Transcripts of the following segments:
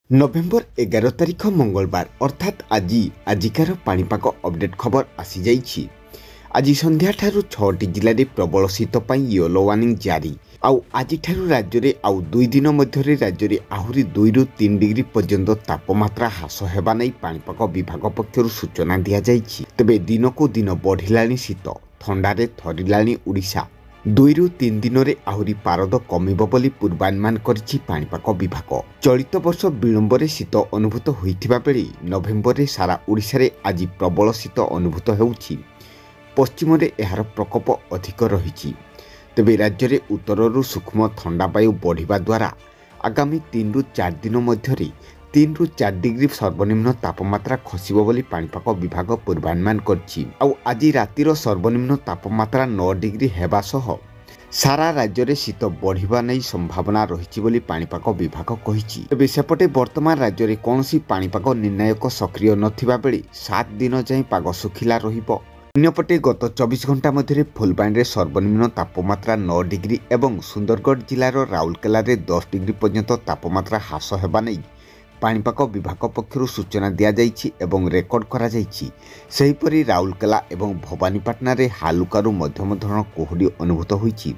नवेम्बर 11 तारिख मंगलवार अर्थात आजिकार पाणीपाग अपडेट खबर आसी जाइछि। आज संध्या ठारू 6टी जिले में प्रबल शीत येलो वार्निंग जारी। आज राज्य में आउ 2 दिन मध्य राज्य में आहरी 2 ରୁ 3 डिग्री पर्यंत तापमात्रा ह्रास होगा नहीं पाणीपाग विभाग पक्षर सूचना दि जाइछि। तेबे दिन को दिन बढ़िलानी शीत थंडारे थरिलानी ओडिशा। 2 ରୁ 3 दिन में आहरी पारद कमिब बोली पूर्वानुमान करिछि पाणीपाग विभाग। चलित वर्ष विलंब शीत अनुभूत होइथिबा बेले नवेम्बर सारा ओडिशा रे आज प्रबल शीत अनुभूत हेउछि। पश्चिम में यार प्रकोप अधिक रही। तेबे राज्य में उत्तरु सूक्ष्म थंडा वायु बढ़िबा द्वारा आगामी 3 ରୁ 4 दिन मध्य 3 ରୁ 4 डिग्री सर्वनिम्न तापमात्रा खसिब बोली पाणीपाग विभाग पूर्वानुमान करछि। आज रातिर सर्वनिम्न तापमात्रा 9 डिग्री हेबा सह सारा राज्य में शीत बढ़िबा नै संभावना रही बोली पाणीपाग विभाग कहिछि। तेबे सेपटे वर्तमान राज्य में कौनसी पाणीपाग निर्णायक सक्रिय नथिबा बेले 7 दिन जाए पाग सुखिला रहिबो। अन्यपटे गत 24 घंटा मध्य फुलबाणी सर्वनिम्न तापमात्रा 9 डिग्री एवं सुंदरगढ़ जिलार राउरकेला 10 डिग्री पर्यंत तापमात्रा ह्रास होगा नहीं पाणीपाग विभाग पक्षर सूचना दि जाइछि एवं रेकर्ड करा जाइछि। सेहिपरि राउरकेला एवं भवानीपाटना रे हालुकारु मध्यम धरण कुहुडी अनुभूत होइछि।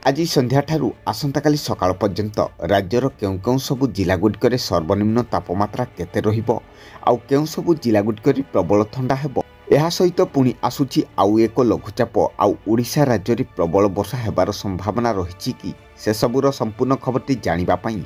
आज संध्या ठारू आसंताकाली सकाळ पर्यंत राज्यर केउ सबु जिलागुड़िक सर्वनिम्न तापमात्रा केते रहिबो आउ केउ सबु जिलागुड़िक प्रबल थंडा हेबो। यह सहित पुणी आसुची आउ एक लघुचाप आउ ओडिशा राज्य में प्रबल वर्षा हेबार संभावना रही कि से सबूर संपूर्ण खबरटी जानिबा पई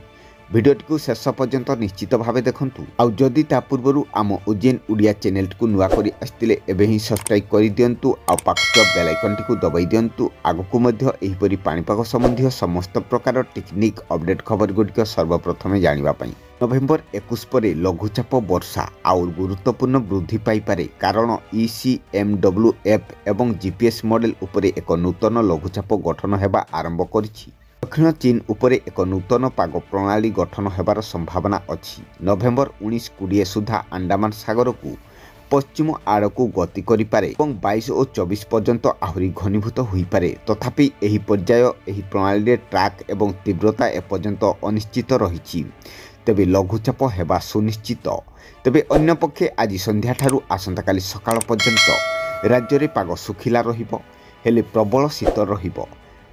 भिडियोटी शेष पर्यंत निश्चित भाव देखंतु। आउ जदि ता पूर्व आम ओजेन ओडिया चैनल को नुआ करी आस्तिले एबे ही सब्सक्राइब कर दियंतु आउ पाखर बेल आइकन टी दबाई दियंतु। आगकू मध्य एहिपरि पाणीपाग संबंधी समस्त प्रकार टेक्निक अपडेट खबर गुडिक सर्वप्रथमे जानिबा पई। नवेम्बर 21 पर लघुचाप वर्षा आउ गुरुत्वपूर्ण वृद्धि पाइपारे कारण ECMWF एवं GPS मॉडल उपरे एक नूतन लघुचाप गठन हेबा आरंभ करिछि। दक्षिण चीन उपरे एक नूतन पाग प्रणाली गठन हेबार संभावना अछि। नवेम्बर 19-20 सुधा अंडमान सागर को पश्चिम आड़कू गति करिपारे और 22 और 24 पर्यंत आहरी घनीभूत होइपारे। तथापि एही पर्याय एही प्रणाली ट्राक एवं तीव्रता एपर्यंत अनिश्चित रहिछि। तेबे लघुचाप हेबा सुनिश्चित। तेबे अन्य पक्षे आज संध्या ठारू आसंताकाली सकाळ पर्यंत राज्य में पाग सुखिला रहिबो हेले प्रबल शीत रहिबो।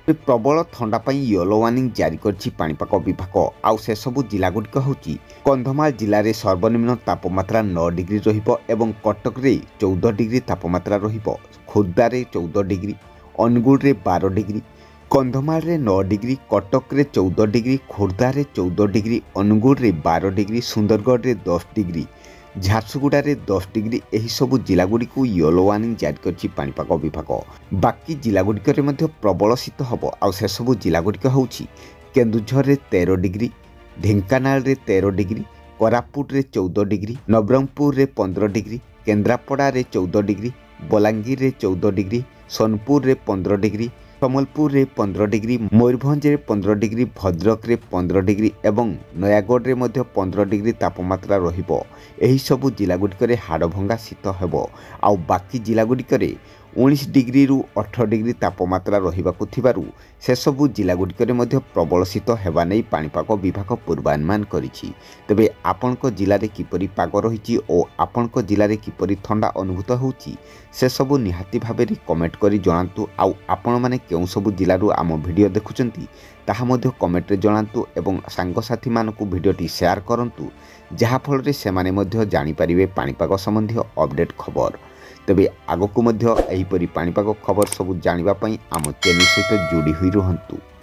प्रबल थंडा पई येलो वार्निंग जारी करछि पाणीपाग विभाग। आउ से सबु जिलागुड़िक होछि कंधमाल जिले में सर्वनिम्न तापमात्रा 9 डिग्री रहिबो एवं कटक रे 14 डिग्री तापमात्रा रहिबो, खोर्धा रे 14 डिग्री, अनुगुल रे 12 डिग्री, कंधमाल रे 9 डिग्री, कटक रे 14 डिग्री, खोर्धा रे 14 डिग्री, अनुगुल रे 12 डिग्री, सुंदरगढ़ रे 10 डिग्री, झारसुगुड़ा रे 10 डिग्री एही सबु जिलागुड़ी को येलो वार्निंग जारी करछि पाणीपाग विभाग। बाकी जिलागुड़िक रे मध्य प्रबल शीत हबो। आउ से सबु जिलागुड़िक होछि केन्दुझर रे 13 डिग्री, ढेंकानाल रे 13 डिग्री, कोरापुट रे 14 डिग्री, नवरंगपुर रे 15 डिग्री, केन्द्रापड़ा रे 14 डिग्री, बलांगीर रे 14 डिग्री, सोनपुर रे 15 डिग्री, सम्बलपुर रे 15 डिग्री, मयूरभंज रे 15 डिग्री, भद्रक रे 15 डिग्री एवं नयागढ़ रे मध्य 15 डिग्री तापमात्रा रहिबो। एही सबु जिलागुड़िक रे हाड़भंगा शीत हेबो। आउ बाकी जिलागुड़िक रे 19 डिग्री रु 18 डिग्री तापमात्रा रहिबाकु थिबारु से सबु जिलागुड़िक रे मध्य प्रबल शीत हेबा नै पाणीपाग विभाग पूर्वानुमान करिछि। तेबे आपनक जिल्ला रे किपरि पाग रहिछि ओ आपनक जिल्ला रे किपरि ठंडा अनुभूत होउछि से सबु निहाती भाबे रे कमेंट करी जणांतु। आउ आपण माने केउ सबु जिल्ला रु आम वीडियो देखुचंती ताहा मध्य कमेंट रे जणांतु एवं सांगसाथी मानकु वीडियोटी शेयर करंतु जहा फल रे सेमाने मध्य जानि परिबे पाणीपाग संबंधी अपडेट खबर। तेबे आगकू मध्य एहिपरि पाणीपाग खबर सबु जानिबा पई आम चैनल सहित जोड़ी हुई रहंतु।